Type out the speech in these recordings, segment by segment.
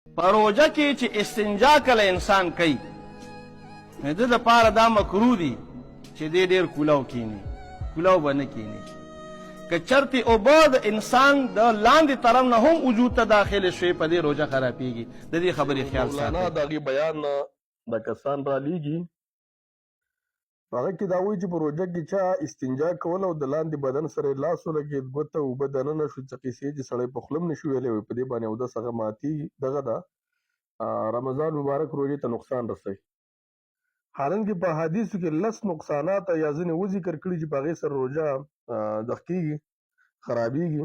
په روژه کې چې استنجا کله انسان کوي نو د دپاره دا مکروه دي چې دی ډېر کولاو کینی کولاو به نه کینی که چرتې اوبه د انسان د لاندې طرف نه هم وجود ته داخلې شوې په دې روژه خرابېږي د دې خبرې خیال ساتئ. د هغې بیان نه د کسان رالیږي په هغه کې دا وایي چې په روژه کې چا استنجا کول او د لاندې بدن سره یې لاس ولګېد ګوته اوبه دننه شو څه قیسې چې سړی په خوله هم نشي ویلی وایي په دې باندې اودس هغه ماتېږي دغه ده رمضان مبارک روژې ته نقصان رسوي. حالانکې په حدیثو کې لس نقصانات یا ځینې وذکر کړي چې په هغې سره روژه دغه کېږي خرابېږي.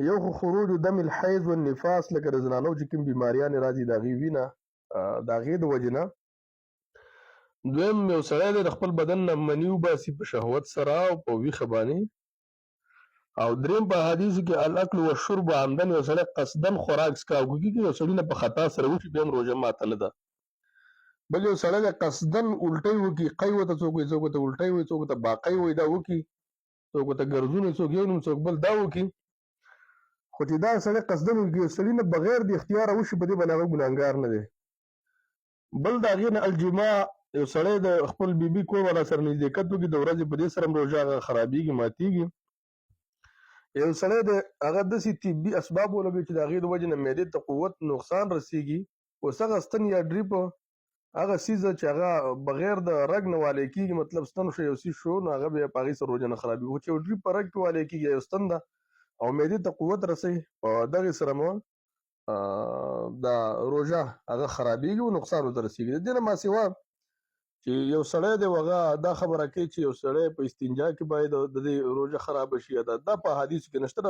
یو خو خروج دم الحیض والنفاس لکه د زنانو چې کوم بیماریانې راځي د هغې وینه د هغې د وجې نه. دویم یو سړی دی د خپل بدن نه مني وباسي په شهوت سره او په ویښه باندې. او دریم په حدیثو کې الاکل والشرب عمدن یو سړی قصدن خوراک څښاک وکړي که یو سړي نه په خطا سره وشي بیا هم روژه ماته نه ده. بل یو سړی دی قصدن الټۍ وکړي قی ورته څوک وایي څوک ورته الټۍ وایي څوک ورته باقی وایي دا وکړي څوک ورته ګرځونه څوک یو نوم څوک بل دا وکړي. خو چې دا سړی قصدن وکړي یو سړي نه بغیر د اختیاره وشي په دې باندې هغه ګناهګار نه دی. بل د هغې نه الجماع یو سړی د خپل بیبي کور والا سره نږدېکت وکړي د ورځې په دې سره هم روژه هغه خرابېږي ماتېږي. یو سړی د هغه داسې طبي اسباب ولګوي چې د هغې د وجې نه معدې ته قوت نقصان رسېږي اوس هغه ستن یا ډریپ هغه څیز چې هغه بغیر د رګ نه والی کېږي مطلب ستن شو یو څیز شو نو هغه بیا په هغې سره روژه نه خرابېږي. خو چې یو ډریپ په رګ کې والی کېږي یو ستن ده او معدې ته قوت رسوي په دغې سره مو دا روژه هغه خرابېږي او نقصان ورته رسېږي. د دې نه ماسیوا چې یو سړی دی هغه دا خبره کوي چې یو سړی په استنجا کې باید د دې روژه خرابه شي دا په حدیثو کې نشته.